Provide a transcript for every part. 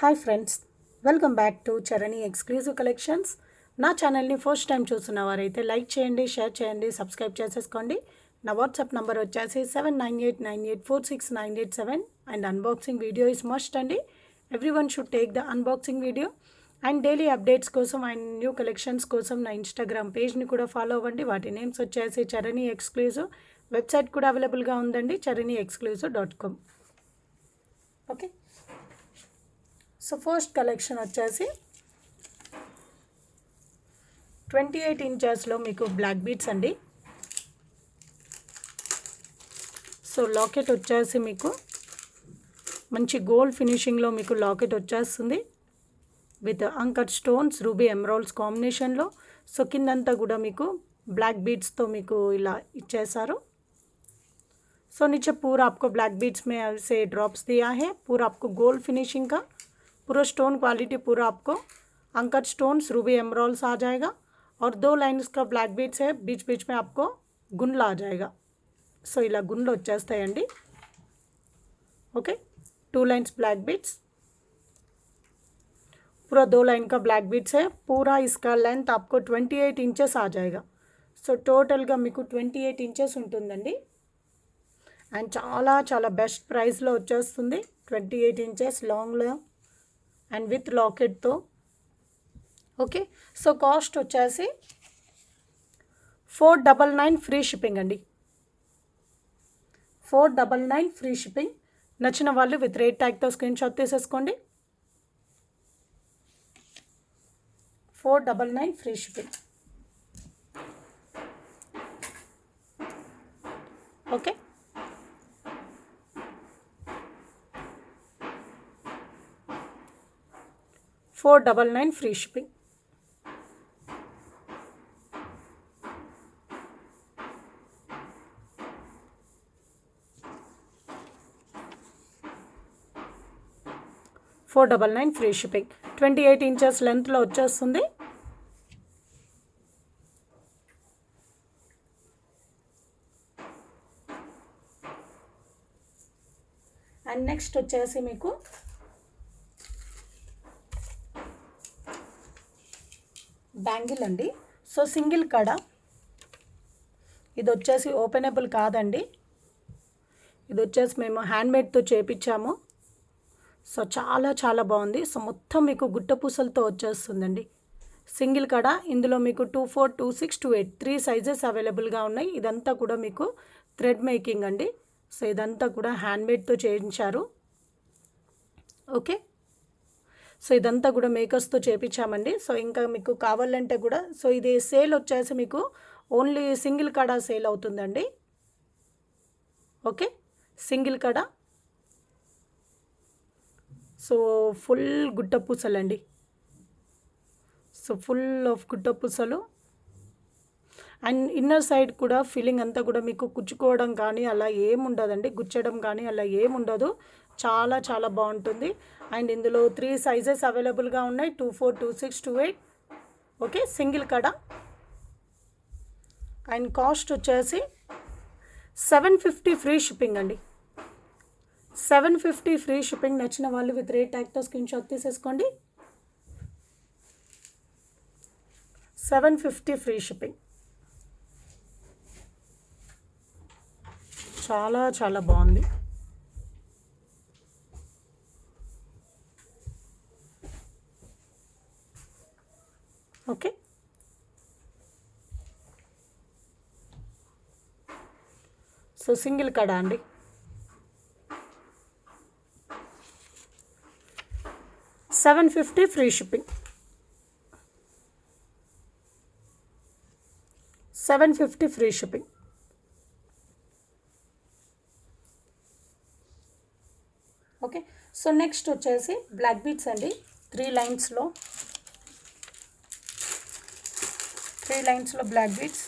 Hi friends, welcome back to Charani exclusive collections. నా ఛానల్ని first time చూస్తున్న వారైతే లైక్ చేయండి, షేర్ చేయండి, సబ్స్క్రైబ్ చేసేసుకోండి. నా వాట్సాప్ నెంబర్ వచ్చేసి 7989846987 and unboxing video is must అండి. Everyone should take the unboxing video. And daily updates కోసం అండ్ న్యూ కలెక్షన్స్ కోసం నా ఇన్స్టాగ్రామ్ పేజ్ని కూడా ఫాలో అవ్వండి. వాటి నేమ్స్ వచ్చేసి చరణి ఎక్స్క్లూజివ్. వెబ్సైట్ కూడా అవైలబుల్గా ఉందండి, charaniexclusive.com. Okay, so first collection వచ్చేసి 28 ఇంచెస్లో మీకు బ్లాక్ బీడ్స్ అండి. సో లాకెట్ వచ్చేసి మీకు మంచి గోల్డ్ ఫినిషింగ్లో మీకు లాకెట్ వచ్చేస్తుంది with anchor stones, ruby emeralds కాంబినేషన్లో. సో కిందంతా కూడా మీకు బ్లాక్ బీడ్స్తో మీకు ఇలా ఇచ్చేసారు. సో नीचे पूरा आपको ब्लैक बीड्स में से ड्रॉप्स दिया है. पूरा आपको गोल्ड फिनिशिंग का पूरा स्टोन क्वालिटी पूरा आपको अंकट स्टोन्स, रूबी एमराल्ड्स आ जाएगा. और 2 लाइन्स का ब्लैक बीड्स है. बीच बीच में आपको गुंडला आ जाएगा. సో ఇలా గుండ్లు వచ్చేస్తాయండి. ओके, 2 लाइन्स ब्लैक बीड्स, पूरा 2 लाइन का ब्लैक बीड्स है. पूरा इसका लेंथ आपको 28 इंचेस आ जाएगा. సో టోటల్గా మీకు 28 ఇంచెస్ ఉంటుందండి. అండ్ చాలా చాలా బెస్ట్ ప్రైస్లో వచ్చేస్తుంది. 28 ఇంచెస్ లాంగ్లో అండ్ విత్ లాకెట్తో. ఓకే, సో కాస్ట్ వచ్చేసి 499 ఫ్రీ షిప్పింగ్ అండి. 499 ఫ్రీ షిప్పింగ్. నచ్చిన వాళ్ళు విత్ రేట్ ట్యాగ్తో స్క్రీన్ షాట్ తీసేసుకోండి. 499 free shipping. Okay, 499 free shipping. $499 free shipping. 28 inches లెంత్లో వచ్చేస్తుంది. అండ్ నెక్స్ట్ వచ్చేసి మీకు బ్యాంగిల్ అండి. సో సింగిల్ కడ, ఇది వచ్చేసి ఓపెనబుల్ కాదండి. ఇది వచ్చేసి మేము హ్యాండ్మేడ్తో చేపించాము. సో చాలా చాలా బాగుంది. సో మొత్తం మీకు గుట్ట పూసలతో వచ్చేస్తుందండి. సింగిల్ కడ. ఇందులో మీకు 24, 26, 28 3 సైజెస్ అవైలబుల్గా ఉన్నాయి. ఇదంతా కూడా మీకు థ్రెడ్ మేకింగ్ అండి. సో ఇదంతా కూడా హ్యాండ్మేడ్తో చేయించారు. ఓకే, సో ఇదంతా కూడా మేకర్స్తో చేపించామండి. సో ఇంకా మీకు కావాలంటే కూడా, సో ఇది సేల్ వచ్చేసి మీకు ఓన్లీ సింగిల్ కడ సేల్ అవుతుందండి. ఓకే, సింగిల్ కడ. సో ఫుల్ గుట్ట పూసలండి. సో ఫుల్ ఆఫ్ గుట్ట పూసలు. అండ్ ఇన్నర్ సైడ్ కూడా ఫిల్లింగ్ అంతా కూడా మీకు కుచ్చుకోవడం కానీ అలా ఏముండదండి, గుచ్చడం కానీ అలా ఏముండదు. చాలా చాలా బాగుంటుంది. అండ్ ఇందులో 3 సైజెస్ అవైలబుల్గా ఉన్నాయి, 24, 26, 28. ఓకే, సింగిల్ కడ. అండ్ కాస్ట్ వచ్చేసి 750 ఫ్రీ షిప్పింగ్ అండి. 750 ఫ్రీ షిప్పింగ్. నచ్చిన వాళ్ళు విత్ రేట్ ట్యాగ్తో స్క్రీన్ షాట్ తీసేసుకోండి. 750 ఫ్రీ షిప్పింగ్. చాలా చాలా బాగుంది. ఓకే, సో సింగిల్ కడ అండి. $750 free shipping. 750 free shipping. Okay, so next వచ్చేసి బ్లాక్ బీడ్స్ అండి. 3 లైన్స్లో బ్లాక్ బీడ్స్.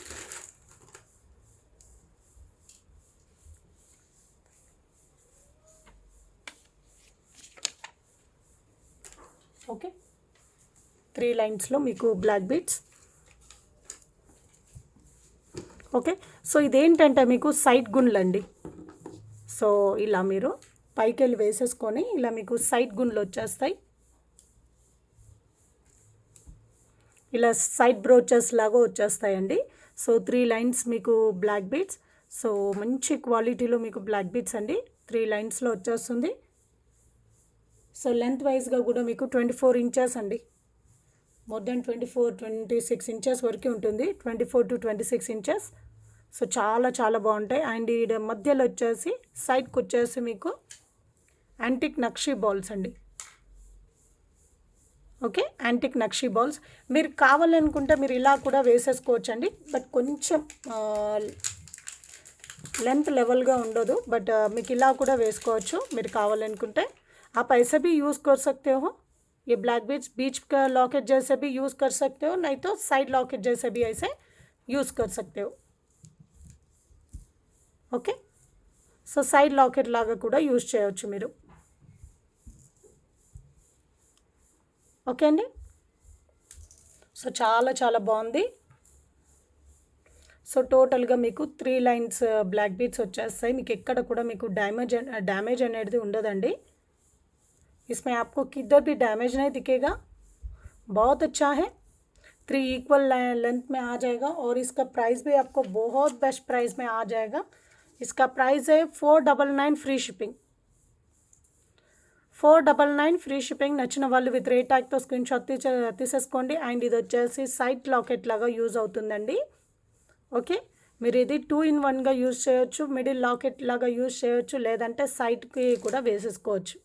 ఓకే, 3 లైన్స్లో మీకు బ్లాక్ బీడ్స్. ఓకే, సో ఇదేంటంటే మీకు సైడ్ గుండ్లండి. సో ఇలా మీరు పైకి వెళ్ళి వేసేసుకొని ఇలా మీకు సైడ్ గుండ్లు వచ్చేస్తాయి. ఇలా సైడ్ బ్రోచెస్ లాగా వచ్చేస్తాయండి. సో 3 లైన్స్ మీకు బ్లాక్ బీడ్స్. సో మంచి క్వాలిటీలో మీకు బ్లాక్ బీడ్స్ అండి. 3 లైన్స్లో వచ్చేస్తుంది. సో లెంత్ వైజ్గా కూడా మీకు 24 ఇంచెస్ అండి. మోర్ దెన్ 26 ఇంచెస్ వరకు ఉంటుంది. 24 to 26 ఇంచెస్. సో చాలా చాలా బాగుంటాయి. అండ్ ఈ మధ్యలో వచ్చేసి సైడ్కి వచ్చేసి మీకు యాంటిక్ నక్షీ బాల్స్ అండి. ఓకే, యాంటిక్ నక్షీ బాల్స్ మీరు కావాలనుకుంటే మీరు ఇలా కూడా వేసేసుకోవచ్చు అండి. బట్ కొంచెం లెంత్ లెవెల్గా ఉండదు. బట్ మీకు ఇలా కూడా వేసుకోవచ్చు మీరు కావాలనుకుంటే. आप ऐसे भी यूज़ कर सकते हो, ये ब्लैक बीच बीच का लॉकेट जैसे भी यूज़ कर सकते हो, नहीं तो साइड लॉकेट जैसे भी ऐसे यूज़ कर सकते हो. ఓకే, సో సైడ్ లాకెట్ లాగా కూడా యూజ్ చేయవచ్చు మీరు. ఓకే అండి. సో చాలా చాలా బాగుంది. సో టోటల్గా మీకు 3 లైన్స్ బ్లాక్ బీడ్స్ వచ్చేస్తాయి. మీకు ఎక్కడ కూడా మీకు డ్యామేజ్ అనేది ఉండదండి. इसमें आपको किधर भी डैमेज नहीं दिखेगा. बहुत अच्छा है. 3 इक्वल लेंथ में आ जाएगा और इसका प्राइस भी आपको बहुत बेस्ट प्राइस में आ जाएगा. इसका प्राइस है 499 फ्री शिपिंग. 499 free shipping. నచ్చిన వాళ్ళు విత్ రేట్ ట్యాగ్తో స్క్రీన్ షాట్ తీసేసుకోండి. అండ్ ఇది వచ్చేసి సైడ్ లాకెట్ లాగా యూజ్ అవుతుందండి. ఓకే, మీరు ఇది 2-in-1గా యూజ్ చేయొచ్చు, మిడిల్ లాకెట్ లాగా యూజ్ చేయొచ్చు, లేదంటే సైడ్కి కూడా వేసేసుకోవచ్చు.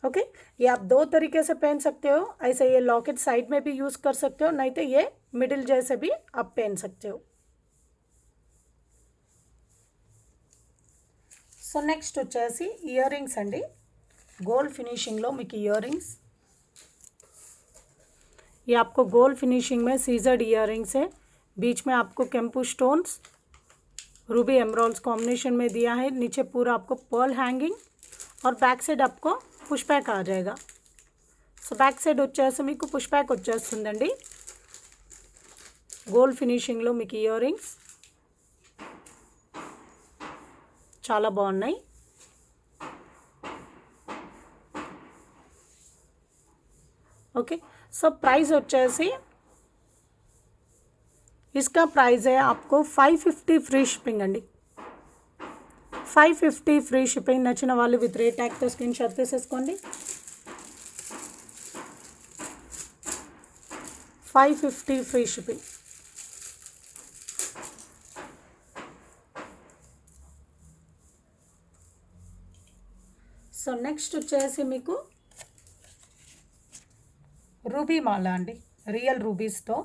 ओके, ये आप 2 तरीके से पहन सकते हो. ऐसे ये लॉकेट साइड में भी यूज़ कर सकते हो, नहीं तो ये मिडिल जैसे भी आप पहन सकते हो. సో నెక్స్ట్ వచ్చేసి ఇయర్ రింగ్స్ అండి. గోల్డ్ ఫినిషింగ్లో మీకు ఇయర్ రింగ్స్. ये आपको गोल्ड फिनिशिंग में सीजर्ड इयर रिंग्स है. बीच में आपको कैंपू स्टोन्स रूबी एमराल्ड्स कॉम्बिनेशन में दिया है. नीचे पूरा आपको पर्ल हैंगिंग और बैक साइड आपको పుష్ బ్యాక్ ఆ జాయేగా. సో బ్యాక్ సైడ్ వచ్చేసి మీకు పుష్ బ్యాక్ వచ్చేస్తుందండి. గోల్డ్ ఫినిషింగ్లో మీకు ఇయర్ రింగ్స్ చాలా బాగున్నాయి. ఓకే, సో ప్రైస్ వచ్చేసి इसका प्राइस है आपको 550 ఫ్రీ షిప్పింగ్ అండి. 550 ఫ్రీ షిప్పింగ్. నచ్చిన వాళ్ళు విత్ రేట్ ట్యాగ్తో స్క్రీన్ షాట్ తీసేసుకోండి. 550 ఫ్రీ షిప్పింగ్. సో నెక్స్ట్ వచ్చేసి మీకు రూబీ మాల అండి. రియల్ రూబీస్తో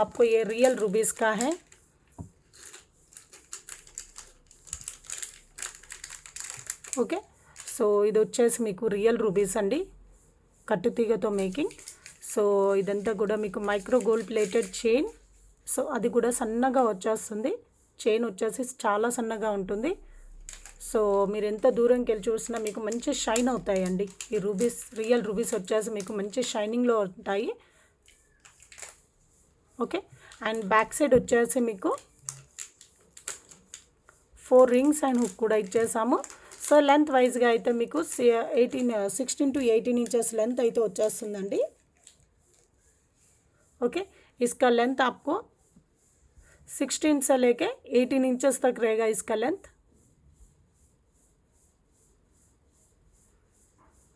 आपको ये रियल रूबीज़ का है. ఓకే, సో ఇది వచ్చేసి మీకు రియల్ రూబీస్ అండి, కట్టుతీగతో మేకింగ్. సో ఇదంతా కూడా మీకు micro gold plated chain. So అది కూడా సన్నగా వచ్చేస్తుంది. చైన్ వచ్చేసి చాలా సన్నగా ఉంటుంది. సో మీరు ఎంత దూరంకి వెళ్ళి చూసినా మీకు మంచి షైన్ అవుతాయండి ఈ రూబీస్. రియల్ రూబీస్ వచ్చేసి మీకు మంచి షైనింగ్లో ఉంటాయి. ఓకే, అండ్ బ్యాక్ సైడ్ వచ్చేసి మీకు 4 రింగ్స్ అండ్ హుక్ కూడా ఇచ్చేసాము. సో లెంత్ వైజ్గా అయితే మీకు 16 to 18 ఇంచెస్ లెంత్ అయితే వచ్చేస్తుందండి. ओके, इसका लेंथ आपको 16 से लेके 18 इंचेस तक रहेगा इसका लेंथ.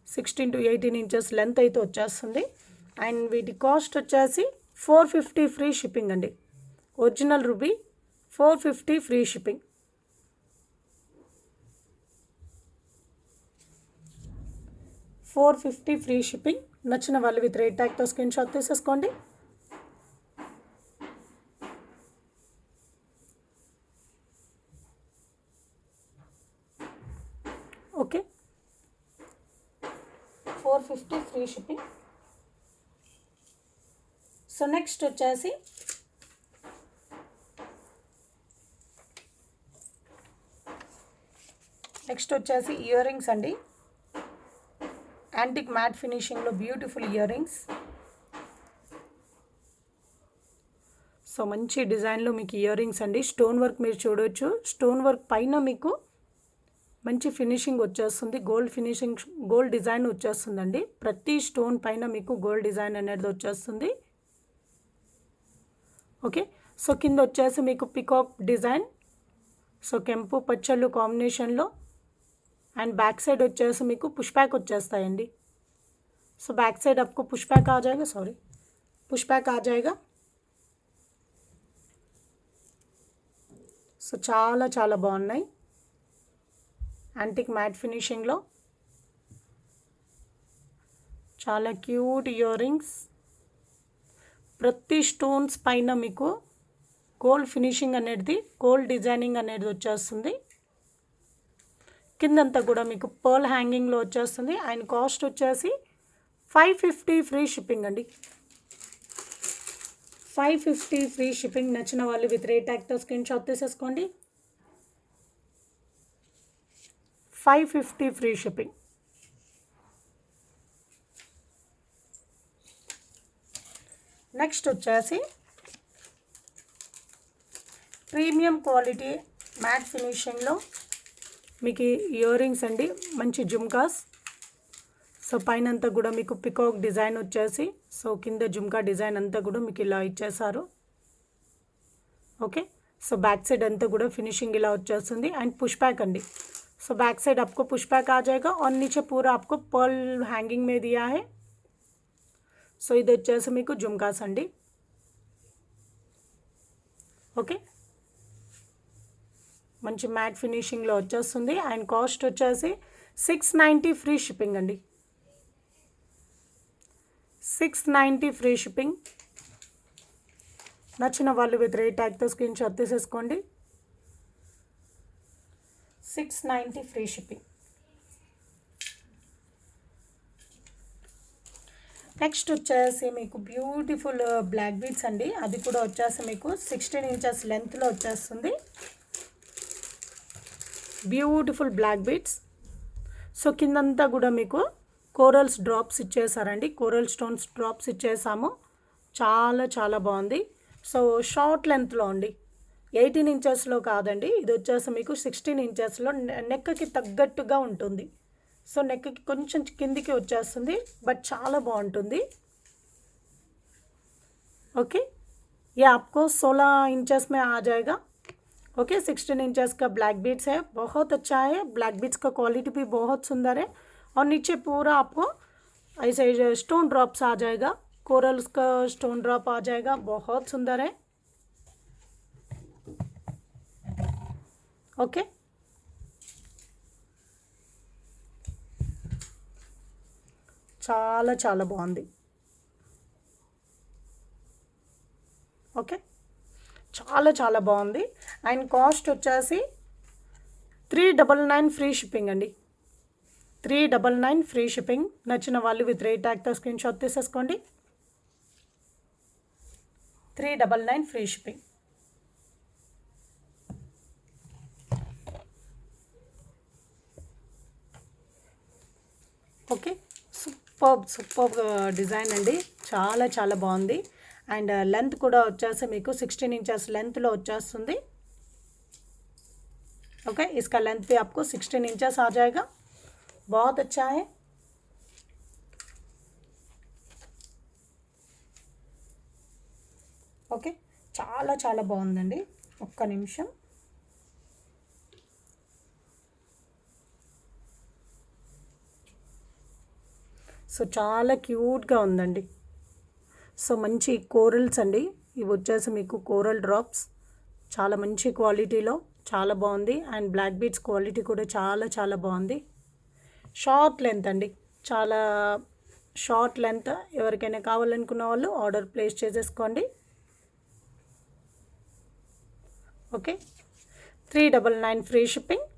16 to 18 ఇంచెస్ లెంత్ అయితే వచ్చేస్తుంది. అండ్ వీటి కాస్ట్ వచ్చేసి 450 ఫ్రీ షిప్పింగ్ అండి. Original ruby 450 free shipping. $450 free shipping. నచ్చిన వాళ్ళు విత్ రేట్ ట్యాగ్తో స్క్రీన్ షాట్ తీసేసుకోండి. Okay, 450 free shipping. So next వచ్చేసి ఇయర్ రింగ్స్ అండి. యాంటిక్ మ్యాట్ ఫినిషింగ్లో బ్యూటిఫుల్ ఇయర్ రింగ్స్. సో మంచి డిజైన్లో మీకు ఇయర్ రింగ్స్ అండి. స్టోన్ వర్క్ మీరు చూడవచ్చు. స్టోన్ వర్క్ పైన మీకు మంచి ఫినిషింగ్ వచ్చేస్తుంది, గోల్డ్ ఫినిషింగ్, గోల్డ్ డిజైన్ వచ్చేస్తుందండి. ప్రతి స్టోన్ పైన మీకు గోల్డ్ డిజైన్ అనేది వచ్చేస్తుంది. ఓకే, సో కింద వచ్చేసి మీకు పికాక్ డిజైన్, సో కెంపు పచ్చళ్ళు కాంబినేషన్లో, అండ్ बैक साइड వచ్చేసి మీకు పుష్ బ్యాక్ వచ్చేస్తాయండి. సో बैक साइड आपको पुश बैक आ जाएगा, सॉरी पुश बैक आ जाएगा. సో చాలా చాలా బాగున్నాయి, యాంటిక్ మ్యాట్ ఫినిషింగ్లో చాలా క్యూట్ ఇయర్ రింగ్స్. ప్రతి స్టోన్స్ పైన మీకు గోల్డ్ ఫినిషింగ్ అనేది, గోల్డ్ డిజైనింగ్ అనేది వచ్చేస్తుంది. కిందంతా కూడా మీకు పర్ల్ హ్యాంగింగ్లో వచ్చేస్తుంది. అండ్ కాస్ట్ వచ్చేసి 550 ఫ్రీ షిప్పింగ్ అండి. 550 ఫ్రీ షిప్పింగ్. నచ్చిన వాళ్ళు విత్ రేట్ ట్యాగ్తో స్క్రీన్ షాట్ తీసేసుకోండి. 550 ఫ్రీ షిప్పింగ్. నెక్స్ట్ వచ్చేసి ప్రీమియం క్వాలిటీ మ్యాట్ ఫినిషింగ్లో మీకు ఇయర్ రింగ్స్ అండి, మంచి జుమ్కాస్. సో పైన అంతా కూడా మీకు పికాక్ డిజైన్ వచ్చేసి, సో కింద జుమ్కా డిజైన్ అంతా కూడా మీకు ఇలా ఇచ్చేసారు. ఓకే, సో बैक साइड అంతా కూడా ఫినిషింగ్ ఇలా వచ్చేస్తుంది. అండ్ పుష్ बैक అండి. సో बैक साइड आपको पुश बैक आ जाएगा और नीचे पूरा आपको पर्ल हैंगिंग में दिया है. సో ఇది వచ్చేసి మీకు జుమ్కాస్ అండి. ఓకే, మంచి మ్యాట్ ఫినిషింగ్లో వచ్చేస్తుంది. అండ్ కాస్ట్ వచ్చేసి 690 ఫ్రీ షిప్పింగ్ అండి. 690 ఫ్రీ షిప్పింగ్. నచ్చిన వాళ్ళు విత్ రేట్ ట్యాగ్తో స్క్రీన్ షాట్ తీసేసుకోండి. 690 ఫ్రీ షిప్పింగ్. నెక్స్ట్ వచ్చేసి మీకు బ్యూటిఫుల్ బ్లాక్ బీడ్స్ అండి. అది కూడా వచ్చేసి మీకు 16 ఇంచెస్ లెంత్లో వచ్చేస్తుంది. Beautiful black beads. సో కిందంతా కూడా మీకు కోరల్స్ డ్రాప్స్ ఇచ్చేసారండి, కోరల్ స్టోన్స్ డ్రాప్స్ ఇచ్చేసాము. చాలా చాలా బాగుంది. సో షార్ట్ లెంత్లో అండి, 18 ఇంచెస్లో కాదండి, ఇది వచ్చేసి మీకు 16 ఇంచెస్లో నెక్కి తగ్గట్టుగా ఉంటుంది. సో నెక్కి కొంచెం కిందికి వచ్చేస్తుంది, బట్ చాలా బాగుంటుంది. ओके, ये आपको 16 इंचेस में आ जाएगा. ओके, 16 इंचेस का ब्लैक बीड्स है, बहुत अच्छा है. ब्लैक बीड्स का क्वालिटी भी बहुत सुंदर है. और नीचे पूरा आपको ऐसे स्टोन ड्रॉप्स आ जाएगा, कोरल्स का स्टोन ड्रॉप आ जाएगा, बहुत सुंदर है. ओके, చాలా చాలా బాగుంది. ఓకే, చాలా చాలా బాగుంది. అండ్ కాస్ట్ వచ్చేసి 399 ఫ్రీ షిప్పింగ్ అండి. 399 ఫ్రీ షిప్పింగ్. నచ్చిన వాళ్ళు విత్ రేట్ ట్యాగ్తో స్క్రీన్ షాట్ తీసేసుకోండి. 399 free shipping. Okay, super design అండి, చాలా చాలా బాగుంది. అండ్ లెంత్ కూడా వచ్చేసి మీకు 16 इंचेस లెంత్లో వచ్చేస్తుంది. ओके, इसका लेंथ भी आपको 16 इंचेस आ जाएगा. बहुत अच्छा है. ఓకే, చాలా చాలా బాగుందండి. ఒక్క నిమిషం. సో చాలా క్యూట్గా ఉందండి. సో మంచి కోరల్స్ అండి, ఇవి వచ్చేసి మీకు కోరల్ డ్రాప్స్, చాలా మంచి క్వాలిటీలో, చాలా బాగుంది. అండ్ బ్లాక్ బీడ్స్ క్వాలిటీ కూడా చాలా చాలా బాగుంది. షార్ట్ లెంత్ అండి, చాలా షార్ట్ లెంత్. ఎవరికైనా కావాలనుకున్న వాళ్ళు ఆర్డర్ ప్లేస్ చేసేసుకోండి. Okay, 399 free shipping.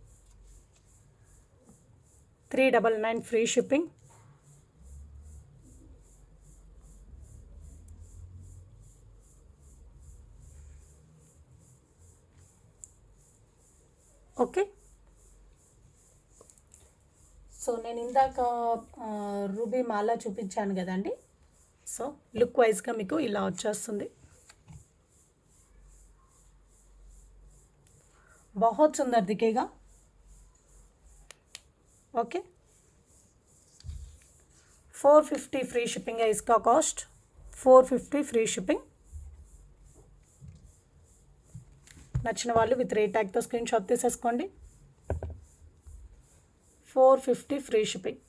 399 free shipping. Okay, so నేను ఇందాక రూబీ మాల చూపించాను కదండి. సో లుక్ వైజ్గా మీకు ఇలా వచ్చేస్తుంది. बहुत सुंदर दिखेगा. ओके 450 फ्री शिपिंग है इसका कॉस्ट 450 फ्री शिपिंग నచ్చిన వాళ్ళు విత్ రేట్ ట్యాగ్తో స్క్రీన్ షాట్ తీసేసుకోండి 450 free shipping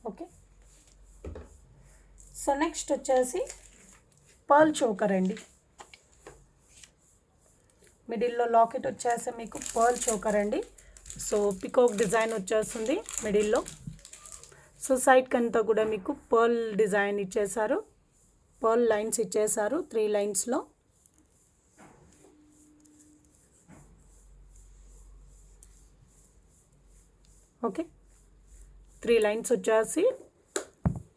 okay so next వచ్చేసి పర్ల్ చోకర్ అండి మిడిల్లో లాకెట్ వచ్చేసి మీకు పర్ల్ చోకర్ అండి సో పికాక్ డిజైన్ వచ్చేస్తుంది మిడిల్లో సో సైడ్కి అంతా కూడా మీకు పర్ల్ డిజైన్ ఇచ్చేసారు పర్ల్ లైన్స్ ఇచ్చేసారు 3 లైన్స్లో ఓకే 3 లైన్స్ వచ్చేసి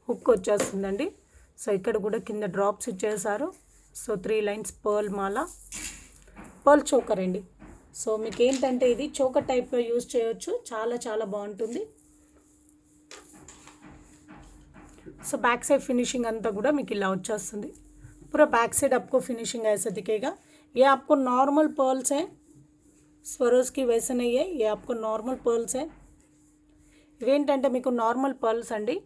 హుక్ వచ్చేస్తుందండి సో ఇక్కడ కూడా కింద డ్రాప్స్ ఇచ్చేసారు సో 3 లైన్స్ పర్ల్ మాల పర్ల్ చోకర్ అండి సో మీకు ఏంటంటే ఇది చోకర్ టైప్లో యూజ్ చేయొచ్చు చాలా చాలా బాగుంటుంది సో बैक साइड फिनिशिंग अंता కూడా మీకు ఇలా వచ్చేస్తుంది पूरा बैक साइड आपको फिनिशिंग ऐसा दिखेगा ये आपको नॉर्मल पर्ल्स है स्वरोज़की वैसे नहीं है ये आपको नॉर्मल पर्ल्स है ఇవేంటంటే మీకు నార్మల్ పర్ల్స్ అండి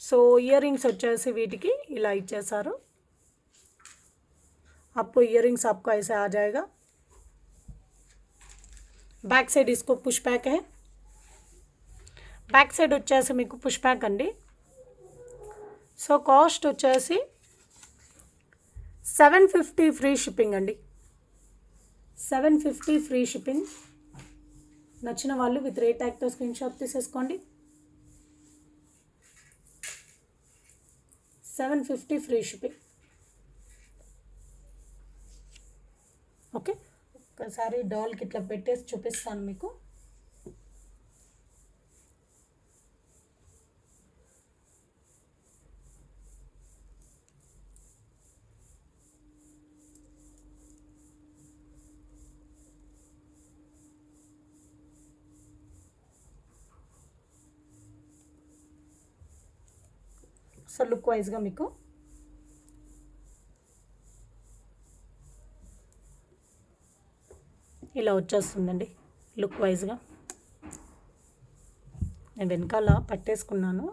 సో ఇయర్ రింగ్స్ వచ్చేసి వీటికి ఇలా ఇచ్చేసారు आपको इयर रिंग्स आपको ऐसे आ जाएगा बैक साइड इसको पुश बैक है बैक साइड వచ్చేసి మీకు పుష్ బ్యాక్ అండి సో కాస్ట్ వచ్చేసి 750 ఫ్రీ షిప్పింగ్ అండి 750 ఫ్రీ షిప్పింగ్ నచ్చిన వాళ్ళు విత్ రేట్ ట్యాగ్తో స్క్రీన్ షాట్ తీసేసుకోండి 750 ఫ్రీ షిప్పింగ్ ఓకే ఒకసారి డాల్కి ఇట్లా పెట్టేసి చూపిస్తాను మీకు సో లుక్ వైజ్గా మీకు ఇలా వచ్చేస్తుందండి లుక్ వైజ్గా నేను వెనకాల పట్టేసుకున్నాను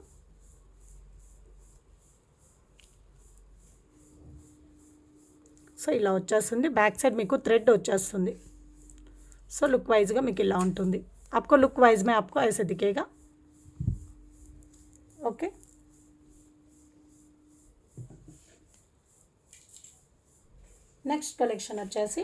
సో ఇలా వచ్చేస్తుంది బ్యాక్ సైడ్ మీకు థ్రెడ్ వచ్చేస్తుంది సో లుక్ వైజ్గా మీకు ఇలా ఉంటుంది आपको लुक वाइज में आपको ऐसे दिखेगा ओके నెక్స్ట్ కలెక్షన్ వచ్చేసి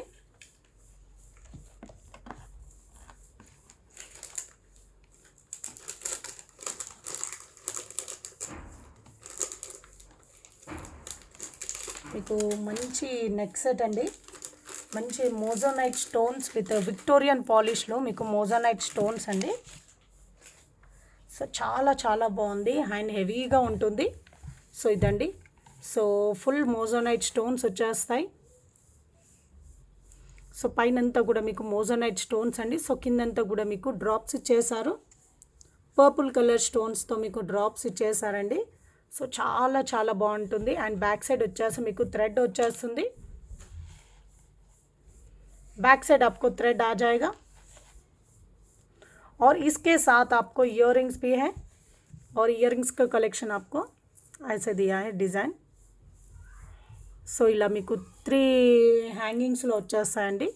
మీకు మంచి నెక్ సెట్ అండి మంచి మోజోనైట్ స్టోన్స్ విత్ విక్టోరియన్ పాలిష్లో మీకు మోజోనైట్ స్టోన్స్ అండి సో చాలా చాలా బాగుంది అండ్ హెవీగా ఉంటుంది సో ఇదండి సో ఫుల్ మోజోనైట్ స్టోన్స్ వచ్చేస్తాయి సో పైనంతా కూడా మీకు మోజోనైట్ స్టోన్స్ అండి సో కిందంతా కూడా మీకు డ్రాప్స్ ఇచ్చేసారు పర్పుల్ కలర్ స్టోన్స్తో మీకు డ్రాప్స్ ఇచ్చేసారండి సో చాలా చాలా బాగుంటుంది అండ్ बैक साइड వచ్చేసి మీకు థ్రెడ్ వచ్చేస్తుంది बैक साइड आपको थ्रेड आ जाएगा और इसके साथ आपको इयररिंग्स भी है और इयररिंग्स का कलेक्शन आपको ऐसे दिया है डिज़ाइन సో ఇలా మీకు 3 హ్యాంగింగ్స్లో వచ్చేస్తాయండి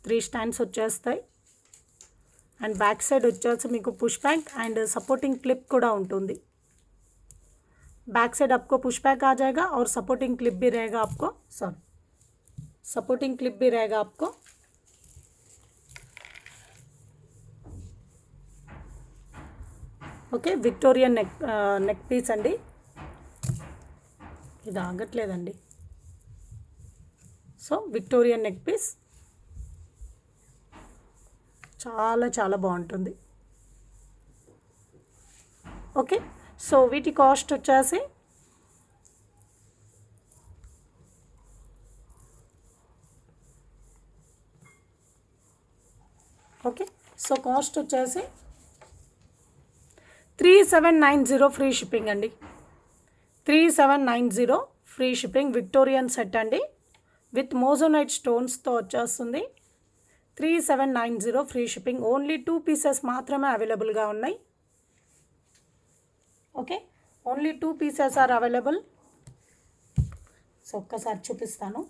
3 స్టాండ్స్ వచ్చేస్తాయి అండ్ బ్యాక్ సైడ్ వచ్చేసి మీకు push back and supporting clip కూడా ఉంటుంది बैक साइड आपको पुश बैक आ जाएगा और सपोर्टिंग क्लिप भी रहेगा आपको सपोर्टिंग क्लिप भी रहेगा आपको ओके विक्टोरियन नेक पीस अंडी ఇది ఆగట్లేదండి సో విక్టోరియన్ నెక్ పీస్ చాలా చాలా బాగుంటుంది ఓకే సో వీటి కాస్ట్ వచ్చేసి ఓకే సో కాస్ట్ వచ్చేసి 3790 ఫ్రీ షిప్పింగ్ అండి 3790 ఫ్రీ షిప్పింగ్ విక్టోరియన్ సెట్ అండి విత్ మోజోనైట్ స్టోన్స్తో వచ్చేస్తుంది. 3790 ఫ్రీ షిప్పింగ్. ఓన్లీ 2 పీసెస్ మాత్రమే అవైలబుల్గా ఉన్నాయి. Okay, only 2 pieces are available. So ఒక్కసారి చూపిస్తాను.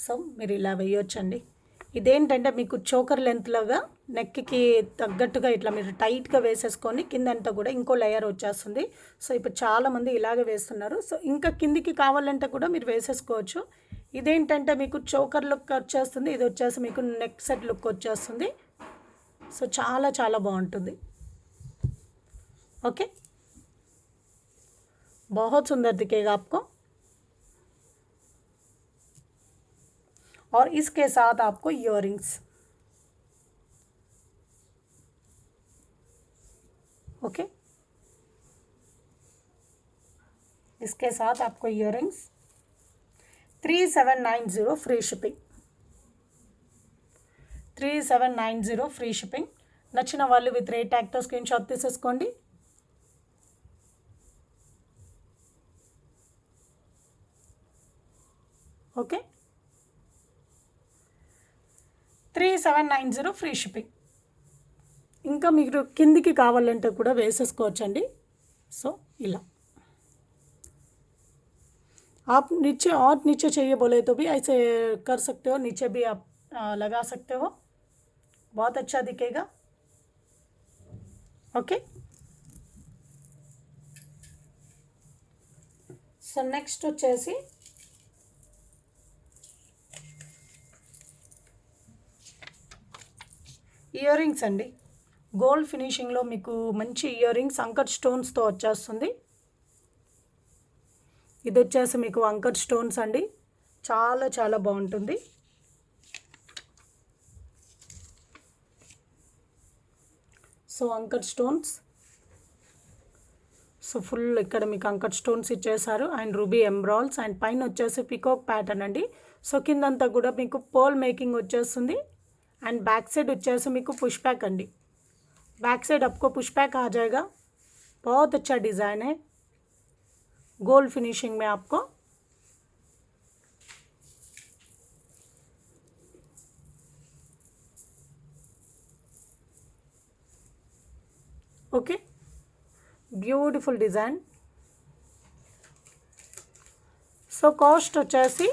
సో మీరు ఇలా వేయొచ్చండి. ఇదేంటంటే మీకు చోకర్ లెంత్లాగా నెక్కి తగ్గట్టుగా ఇట్లా మీరు టైట్గా వేసేసుకొని కిందంతా కూడా ఇంకో లేయర్ వచ్చేస్తుంది. సో ఇప్పుడు చాలామంది ఇలాగే వేస్తున్నారు. సో ఇంకా కిందికి కావాలంటే కూడా మీరు వేసేసుకోవచ్చు. ఇదేంటంటే మీకు చోకర్ లుక్ వచ్చేస్తుంది, ఇది వచ్చేసి మీకు నెక్ సెట్ లుక్ వచ్చేస్తుంది. సో చాలా చాలా బాగుంటుంది. ఓకే, बहुत सुंदर दिखेगा आपको. और इसके साथ आपको इयररिंग्स. ओके, इसके साथ आपको earrings. 3790 free shipping. 3790 free shipping. నచ్చిన వాళ్ళు విత్ రేట్ ట్యాగ్తో స్క్రీన్ షాట్ తీసేసుకోండి. Okay, 3790 free shipping. ఇంకా మీరు కిందికి కావాలంటే కూడా వేసేసుకోవచ్చండి. సో ఇలా आप नीचे और नीचे चाहिए बोले तो भी ऐसे कर सकते हो, नीचे भी आप लगा सकते हो, बहुत अच्छा दिखेगा. ओके, సో నెక్స్ట్ వచ్చేసి ఇయర్ రింగ్స్ అండి. గోల్డ్ ఫినిషింగ్లో మీకు మంచి ఇయర్ రింగ్స్ అంకర్ స్టోన్స్తో వచ్చేస్తుంది. ఇది వచ్చేసి మీకు అంకర్ స్టోన్స్ అండి, చాలా చాలా బాగుంటుంది. So anchor stones, so full ఇక్కడ మీకు అంకర్ స్టోన్స్ ఇచ్చేసారు అండ్ రూబీ ఎంబ్రాల్స్ అండ్ పైన వచ్చేసి పికాక్ ప్యాటర్న్ అండి. సో కిందంతా కూడా మీకు పోల్ మేకింగ్ వచ్చేస్తుంది అండ్ बैक साइड వచ్చేసి మీకు पुश बैक अंडी. बैक साइड आपको पुश बैक आ जाएगा. बहुत अच्छा डिज़ाइन है गोल्ड फिनिशिंग में आपको. Okay, beautiful design. So cost వచ్చేసి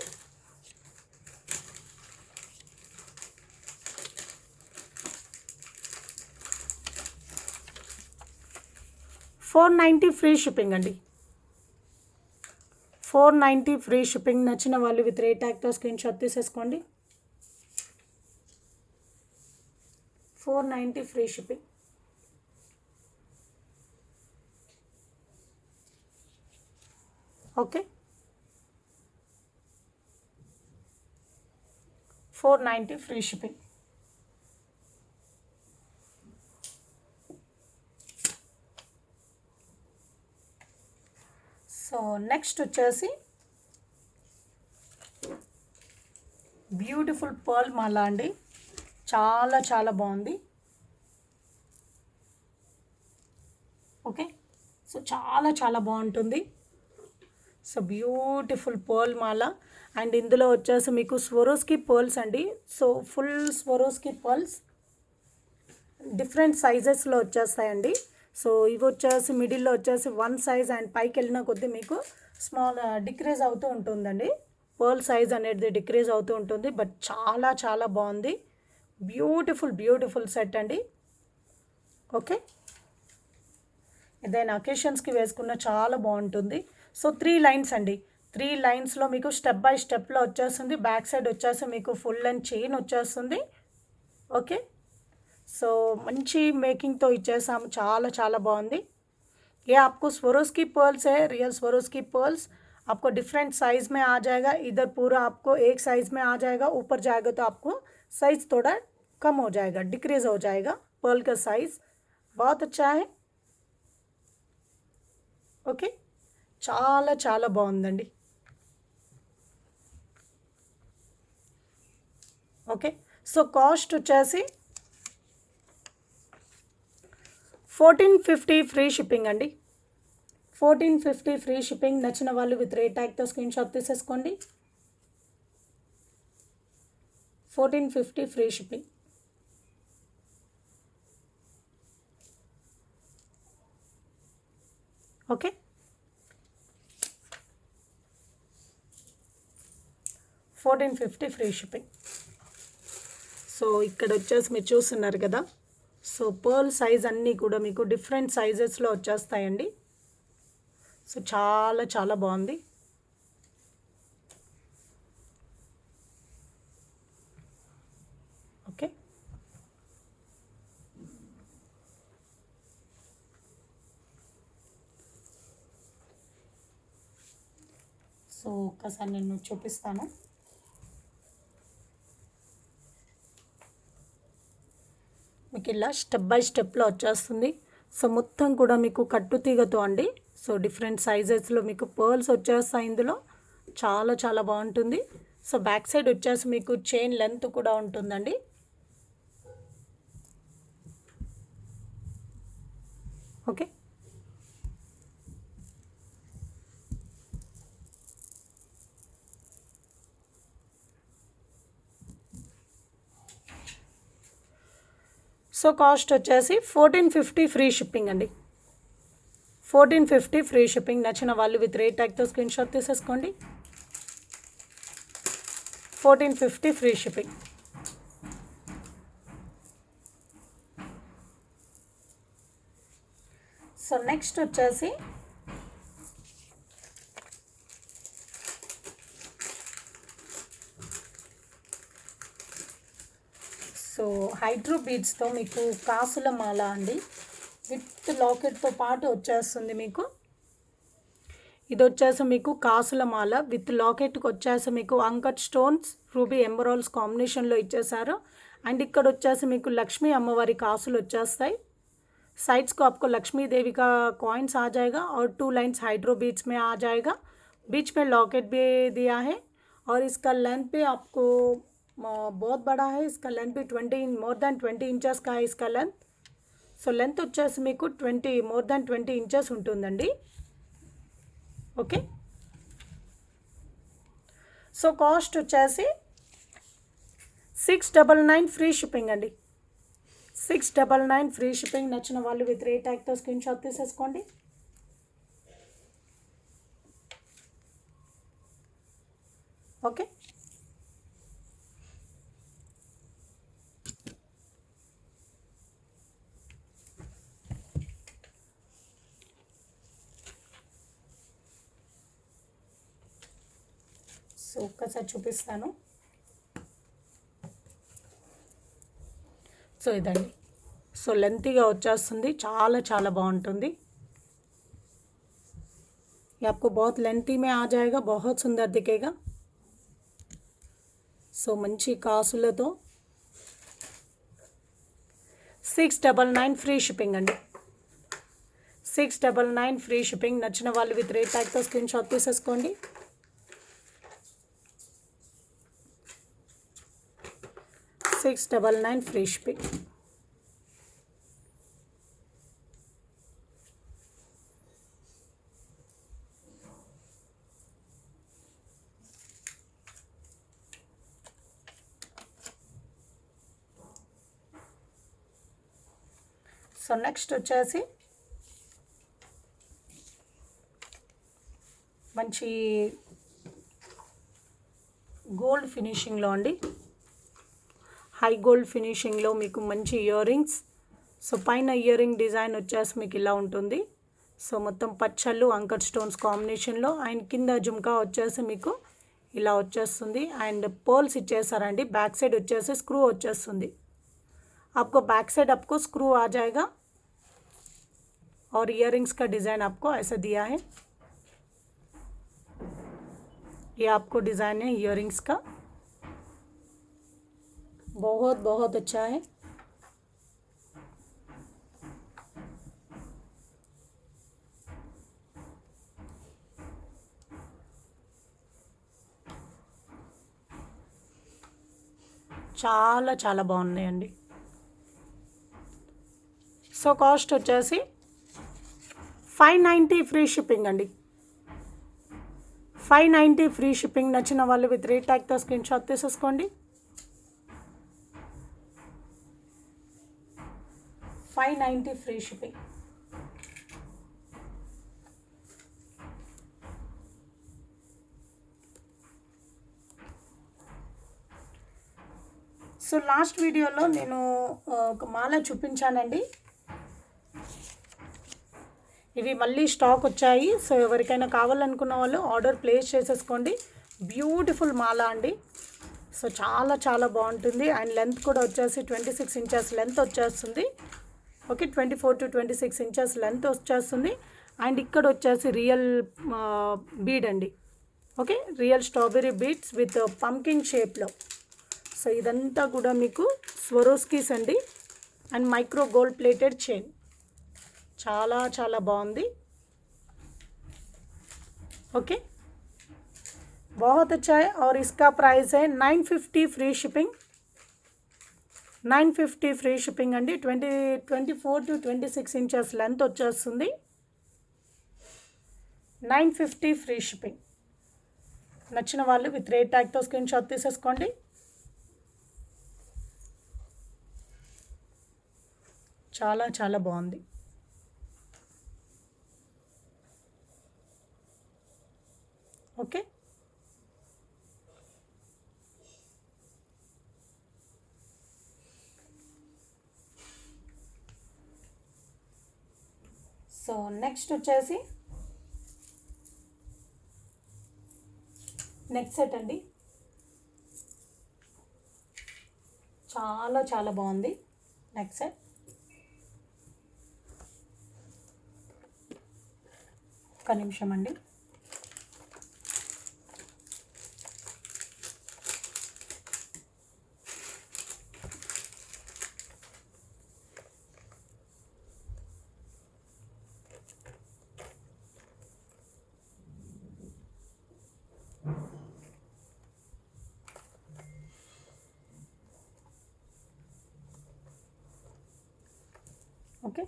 490 ఫ్రీ షిప్పింగ్ అండి. 490 ఫ్రీ షిప్పింగ్. నచ్చిన వాళ్ళు విత్ రేట్ ట్యాగ్తో స్క్రీన్ షాట్ తీసేసుకోండి. 490 free shipping. Okay, 490 free shipping. So next వచ్చేసి బ్యూటిఫుల్ పర్ల్ మాల అండి, చాలా చాలా బాగుంది. ఓకే, సో చాలా చాలా బాగుంటుంది. సో బ్యూటిఫుల్ పర్ల్ మాల అండ్ ఇందులో వచ్చేసి మీకు స్వరోస్కి పర్ల్స్ అండి. So full Swarovski pearls different సైజెస్లో వచ్చేస్తాయండి. సో ఇవి వచ్చేసి మిడిల్లో వచ్చేసి 1 సైజ్ అండ్ పైకి వెళ్ళిన కొద్దీ మీకు స్మాల్ డిక్రీజ్ అవుతూ ఉంటుందండి. పర్ల్ సైజ్ అనేది డిక్రీజ్ అవుతూ ఉంటుంది. బట్ చాలా చాలా బాగుంది. బ్యూటిఫుల్ బ్యూటిఫుల్ సెట్ అండి. ఓకే, ఏదైనా అకేషన్స్కి వేసుకున్న చాలా బాగుంటుంది. సో 3 లైన్స్ అండి. 3 లైన్స్లో మీకు స్టెప్ బై స్టెప్లో వచ్చేస్తుంది. బ్యాక్ సైడ్ వచ్చేసి మీకు ఫుల్ అండ్ చైన్ వచ్చేస్తుంది. ఓకే, సో మంచి మేకింగ్తో ఇచ్చేసాము, చాలా చాలా బాగుంది. ये आपको स्वरोस्की पर्ल्स है, रियल स्वरोस्की पर्ल्स. आपको डिफरेंट साइज़ में आ जाएगा. इधर पूरा आपको एक साइज़ में आ जाएगा, ऊपर जाएगा तो आपको साइज़ थोड़ा कम हो जाएगा, डिक्रीज़ हो जाएगा. पर्ल का साइज़ बहुत अच्छा है. ఓకే, చాలా చాలా బాగుందండి. ఓకే, సో కాస్ట్ వచ్చేసి 1450 ఫ్రీ షిప్పింగ్ అండి. 1450 ఫ్రీ షిప్పింగ్. నచ్చిన వాళ్ళు విత్ రేట్ ట్యాగ్తో స్క్రీన్ షాట్ తీసేసుకోండి. 1450 free shipping. Okay, 1450 free shipping. So ఇక్కడ వచ్చేసి మీరు చూస్తున్నారు కదా, సో పర్ల్ సైజ్ అన్నీ కూడా మీకు డిఫరెంట్ సైజెస్లో వచ్చేస్తాయండి. సో చాలా చాలా బాగుంది. ఓకే, సో ఒక్కసారి నేను చూపిస్తాను. మీకు ఇలా స్టెప్ బై స్టెప్లో వచ్చేస్తుంది. సో మొత్తం కూడా మీకు కట్టుతీగతో అండి. సో డిఫరెంట్ సైజెస్లో మీకు పర్ల్స్ వచ్చేస్తాయి ఇందులో. చాలా చాలా బాగుంటుంది. సో బ్యాక్ సైడ్ వచ్చేసి మీకు చైన్ లెంత్ కూడా ఉంటుందండి. ఓకే, సో కాస్ట్ వచ్చేసి 1450 ఫ్రీ షిప్పింగ్ అండి. 1450 ఫ్రీ షిప్పింగ్. నచ్చిన వాళ్ళు విత్ రేట్ ట్యాగ్తో స్క్రీన్ షాట్ తీసేసుకోండి. 1450 ఫ్రీ షిప్పింగ్. సో నెక్స్ట్ వచ్చేసి సో హైడ్రో బీడ్స్తో మీకు కాసుల మాల అండి, విత్ లాకెట్తో పాటు వచ్చేస్తుంది మీకు. ఇది వచ్చేసి మీకు కాసుల మాల విత్ లాకెట్కి వచ్చేసి మీకు అంకట్ స్టోన్స్ రూబీ ఎమరాల్డ్స్ కాంబినేషన్లో ఇచ్చేసారు. అండ్ ఇక్కడ వచ్చేసి మీకు లక్ష్మీ అమ్మవారి కాసులు వచ్చేస్తాయి. साइड्स को आपको लक्ष्मी देवी का कॉइन्स आ जाएगा और 2 लाइन्स हाइड्रो बीड्स में आ जाएगा. बीच में लॉकेट भी दिया है और इसका लेंथ भी आपको बहुत बड़ा है. इसका लेंथ भी 20 मोर देन 20 इंचेस का है इसका लेंथ. సో లెంత్ వచ్చేసి మీకు 20 మోర్ దాన్ 20 ఇంచెస్ ఉంటుందండి. ఓకే, సో కాస్ట్ వచ్చేసి 699 ఫ్రీ షిప్పింగ్ అండి. 699 ఫ్రీ షిప్పింగ్. నచ్చిన వాళ్ళు విత్ రేట్ ట్యాగ్తో స్క్రీన్ షాట్ తీసేసుకోండి. ఓకే, సో ఒక్కసారి చూపిస్తాను. సో ఇదండి, సో లెంతీగా వచ్చేస్తుంది, చాలా చాలా బాగుంటుంది. ये आपको बहुत लेंथी में आ जाएगा, बहुत सुंदर दिखेगा. సో మంచి కాసులతో 699 ఫ్రీ షిప్పింగ్ అండి. 699 ఫ్రీ షిప్పింగ్. నచ్చిన వాళ్ళు విత్ రేట్ ట్యాగ్తో స్క్రీన్ షాట్ తీసేసుకోండి. $699 ఫ్రీ షిప్పింగ్. సో నెక్స్ట్ వచ్చేసి మంచి గోల్డ్ ఫినిషింగ్లో అండి, హై గోల్డ్ ఫినిషింగ్లో మీకు మంచి ఇయర్ రింగ్స్. సో పైన ఇయర్ రింగ్ డిజైన్ వచ్చేసి మీకు ఇలా ఉంటుంది. సో మొత్తం పచ్చళ్ళు అంకర్ స్టోన్స్ కాంబినేషన్లో. అండ్ కింద జుమ్కా వచ్చేసి మీకు ఇలా వచ్చేస్తుంది. అండ్ పర్ల్స్ ఇచ్చేసారండి. బ్యాక్ సైడ్ వచ్చేసి స్క్రూ వచ్చేస్తుంది. आपको बैक साइड आपको स्क्रू आ जाएगा और इयररिंग्स का डिज़ाइन आपको ऐसा दिया है. ये आपको डिज़ाइन है इयररिंग्स का, बहुत बहुत अच्छा है. చాలా చాలా బాగున్నాయండి. సో కాస్ట్ వచ్చేసి 590 ఫ్రీ షిప్పింగ్ అండి. 590 ఫ్రీ షిప్పింగ్. నచ్చిన వాళ్ళు విత్ రేట్ ట్యాగ్తో స్క్రీన్ షాట్ తీసేసుకోండి. 590 ఫ్రీ షిప్పింగ్. సో లాస్ట్ వీడియోలో నేను ఒక మాల చూపించానండి. ఇవి మళ్ళీ స్టాక్ వచ్చాయి. సో ఎవరికైనా కావాలనుకున్న వాళ్ళు ఆర్డర్ ప్లేస్ చేసేసుకోండి. బ్యూటిఫుల్ మాల అండి. సో చాలా చాలా బాగుంటుంది. అండ్ లెంత్ కూడా వచ్చేసి 26 ఇంచెస్ లెంత్ వచ్చేస్తుంది. ఓకే, 24 to 26 ఇంచెస్ లెంత్ వచ్చేస్తుంది. అండ్ ఇక్కడ వచ్చేసి రియల్ బీడ్ అండి. Okay, real strawberry beads with pumpkin షేప్లో. సో ఇదంతా కూడా మీకు స్వరోస్కీస్ అండి. And micro gold plated chain. చాలా చాలా బాగుంది. ఓకే, बहुत अच्छा है. और इसका प्राइस है 950 फ्री शिपिंग. 950 ఫ్రీ షిప్పింగ్ అండి. 24 to 26 ఇంచెస్ లెంత్ వచ్చేస్తుంది. 950 ఫ్రీ షిప్పింగ్. నచ్చిన వాళ్ళు విత్ రేట్ ట్యాగ్తో స్క్రీన్ షాట్ తీసేసుకోండి. చాలా చాలా బాగుంది. ఓకే, సో నెక్స్ట్ వచ్చేసి నెక్స్ట్ సెట్ అండి. చాలా చాలా బాగుంది నెక్స్ట్ సెట్. ఒక్క నిమిషం అండి. ఓకే,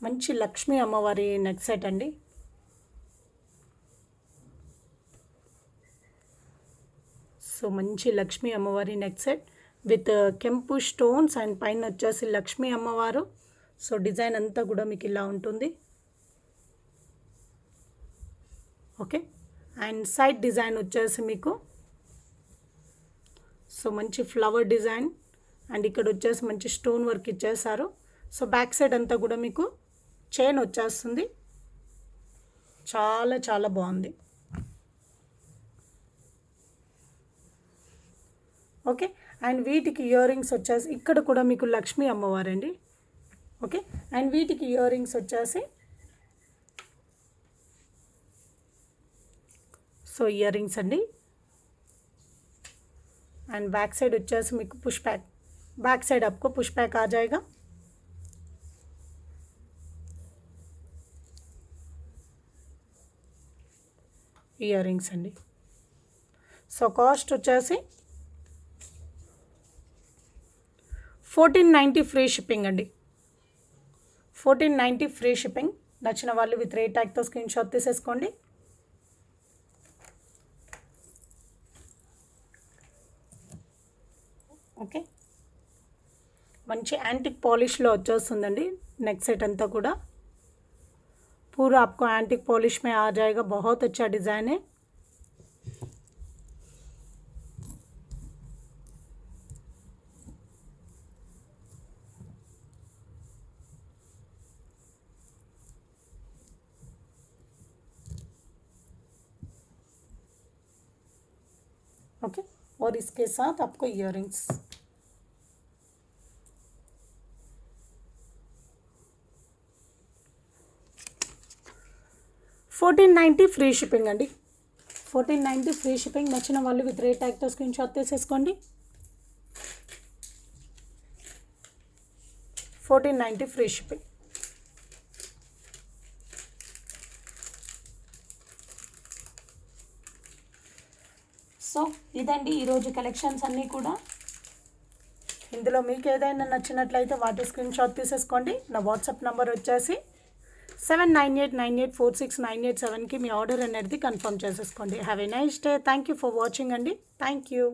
మంచి లక్ష్మీ అమ్మవారి నెక్ సెట్ అండి. సో మంచి లక్ష్మీ అమ్మవారి నెక్ సెట్ విత్ కెంపు స్టోన్స్ అండ్ పైన వచ్చేసి లక్ష్మీ అమ్మవారు. సో డిజైన్ అంతా కూడా మీకు ఇలా ఉంటుంది. ఓకే, అండ్ సైడ్ డిజైన్ వచ్చేసి మీకు సో మంచి ఫ్లవర్ డిజైన్. అండ్ ఇక్కడ వచ్చేసి మంచి స్టోన్ వర్క్ ఇచ్చేసారు. సో బ్యాక్ సైడ్ అంతా కూడా మీకు చైన్ వచ్చేస్తుంది. చాలా చాలా బాగుంది. ఓకే, అండ్ వీటికి ఇయర్ రింగ్స్ వచ్చేసి ఇక్కడ కూడా మీకు లక్ష్మీ అమ్మవారండి. ఓకే, అండ్ వీటికి ఇయర్ రింగ్స్ వచ్చేసి సో ఇయర్ రింగ్స్ అండి. एंड बैक साइड వచ్చేసి మీకు పుష్ బ్యాక్. बैक साइड आपको पुश बैक आ जाएगा. ఇయర్ రింగ్స్ అండి. సో కాస్ట్ వచ్చేసి 1490 ఫ్రీ షిప్పింగ్ అండి. 1490 ఫ్రీ షిప్పింగ్. నచ్చిన వాళ్ళు విత్ రేట్ ట్యాగ్తో స్క్రీన్ షాట్ తీసేసుకోండి. ఓకే, మంచి యాంటిక్ పాలిష్లో వచ్చేస్తుందండి नेक सेट अंता కూడా पूरा आपको एंटिक पॉलिश में आ जाएगा. बहुत अच्छा डिज़ाइन है. ओके, और इसके साथ आपको इयररिंग्स. $1490 ఫ్రీ షిప్పింగ్ అండి. 1490 ఫ్రీ షిప్పింగ్. నచ్చిన వాళ్ళు విత్ రేట్ ట్యాగ్తో స్క్రీన్ షాట్ తీసేసుకోండి. 1490 ఫ్రీ షిప్పింగ్. సో ఇదండి ఈరోజు కలెక్షన్స్ అన్నీ కూడా. ఇందులో మీకు ఏదైనా నచ్చినట్లయితే వాటి స్క్రీన్ షాట్ తీసేసుకోండి. నా వాట్సాప్ నెంబర్ వచ్చేసి 7989846987కి మీ ఆర్డర్ అనేది కన్ఫర్మ్ చేసేసుకోండి. Have a nice day. Thank you for watching అండి. Thank you.